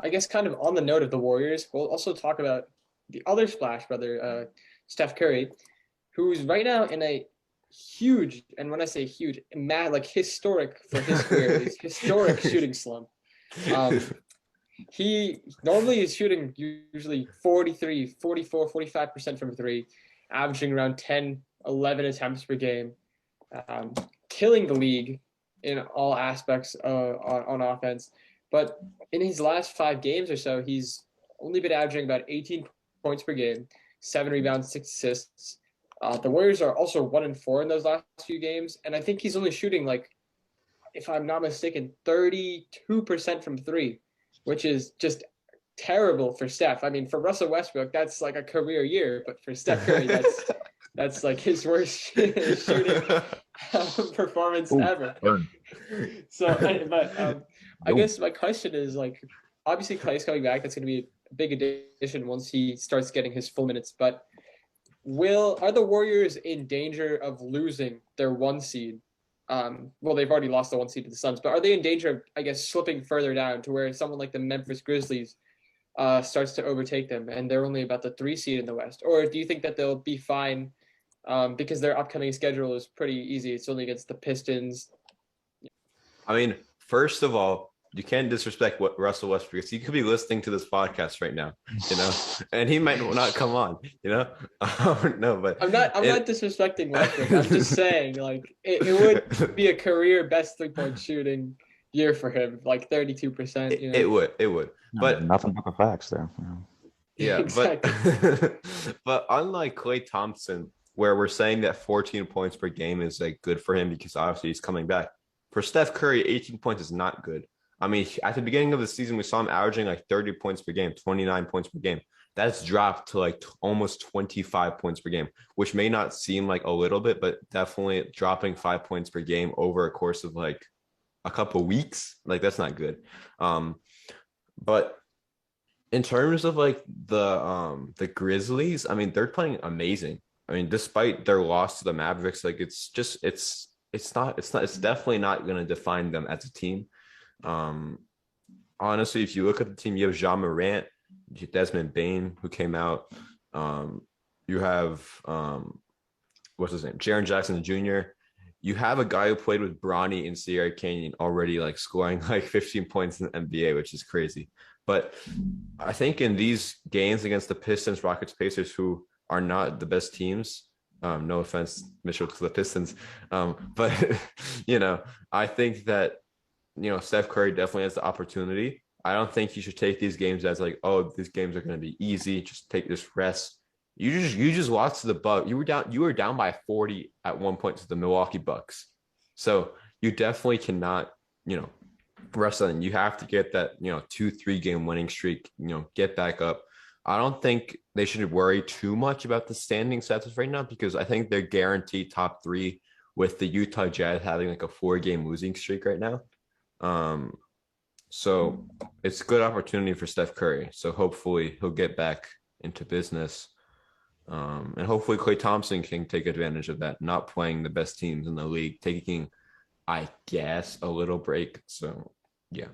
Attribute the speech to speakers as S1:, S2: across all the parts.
S1: I guess kind of on the note of the Warriors, we'll also talk about the other Splash brother, Steph Curry, who's right now in a huge, and when I say huge, mad, like historic for his career at least, historic shooting slump. Um, he normally is shooting usually 43, 44, 45% from three, averaging around 10, 11 attempts per game, um, killing the league in all aspects on offense. But in his last 5 games or so, he's only been averaging about 18 points per game, 7 rebounds, 6 assists. The Warriors are also 1-4 in those last few games, and I think he's only shooting like, if I'm not mistaken, 32% from three, which is just terrible for Steph. I mean, for Russell Westbrook, that's like a career year, but for Steph Curry, that's like his worst shooting performance
S2: Ooh,
S1: ever.
S2: burn.
S1: I
S2: Yo.
S1: guess my question is like, obviously Clay's coming back. That's going to be a big addition once he starts getting his full minutes. But will are the Warriors in danger of losing their 1 seed? Well, they've already lost the 1 seed to the Suns, but are they in danger of, I guess, slipping further down to where someone like the Memphis Grizzlies starts to overtake them, and they're only about the 3 seed in the West? Or do you think that they'll be fine because their upcoming schedule is pretty easy? It's only against the Pistons.
S3: I mean, first of all, you can't disrespect what Russell Westbrook is. He could be listening to this podcast right now, you know, and he might not come on, you know. No, but
S1: I'm not disrespecting Westbrook. I'm just saying, like, it would be a career best 3-point shooting year for him, like 32%.
S3: it would,
S2: No,
S3: but
S2: nothing but the facts there.
S3: yeah, but
S1: Exactly.
S3: but unlike Klay Thompson, where we're saying that 14 points per game is like good for him because obviously he's coming back. For Steph Curry, 18 points is not good. I mean, at the beginning of the season, we saw him averaging like 30 points per game, 29 points per game. That's dropped to like almost 25 points per game, which may not seem like a little bit, but definitely dropping 5 points per game over a course of like a couple weeks, like that's not good. But in terms of like the Grizzlies, I mean, they're playing amazing. I mean, despite their loss to the Mavericks, like it's definitely not going to define them as a team. Um, Honestly, if you look at the team, you have Jean Morant, Desmond Bain, who came out. Um, you have what's his name, Jaren Jackson Jr. You have a guy who played with Bronny and Sierra Canyon already, like scoring like 15 points in the NBA, which is crazy. But I think in these games against the Pistons, Rockets, Pacers, who are not the best teams. No offense, Mitchell, to the Pistons, but I think that Steph Curry definitely has the opportunity. I don't think you should take these games as like, oh, these games are going to be easy. Just take this rest. You just lost to the Bucks. You were down by 40 at one point to the Milwaukee Bucks. So you definitely cannot, rest on. You have to get that, 2-3 game winning streak, get back up. I don't think they should worry too much about the standing status right now because I think they're guaranteed top three with the Utah Jazz having like a 4-game losing streak right now. Um, so it's a good opportunity for Steph Curry. So hopefully he'll get back into business. And hopefully Klay Thompson can take advantage of that, not playing the best teams in the league, taking, I guess, a little break. So yeah.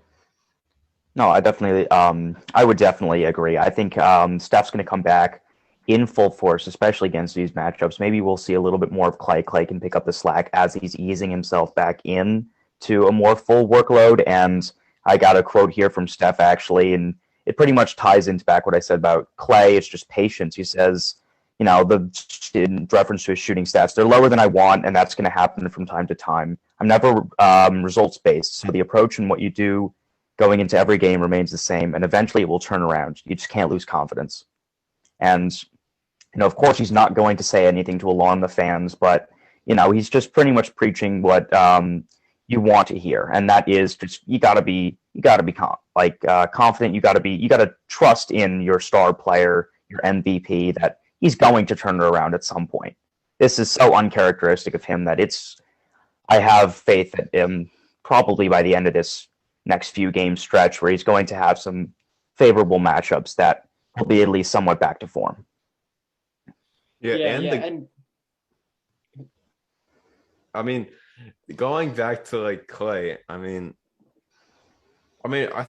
S2: No, I would definitely agree. I think Steph's going to come back in full force, especially against these matchups. Maybe we'll see a little bit more of Clay. Clay can pick up the slack as he's easing himself back in to a more full workload. And I got a quote here from Steph actually, and it pretty much ties into back what I said about Clay. It's just patience. He says, in reference to his shooting stats, they're lower than I want, and that's going to happen from time to time. I'm never results based, so the approach and what you do going into every game remains the same, and eventually it will turn around. You just can't lose confidence. And of course, he's not going to say anything to alarm the fans, but he's just pretty much preaching what you want to hear, and that is just you gotta be confident. You gotta trust in your star player, your MVP, that he's going to turn it around at some point. This is so uncharacteristic of him that I have faith that probably by the end of this next few game stretch where he's going to have some favorable matchups that he'll be at least somewhat back to form.
S3: Yeah,
S1: Yeah,
S3: and
S1: yeah,
S3: the
S1: and
S3: I mean, going back to like Clay, I mean, I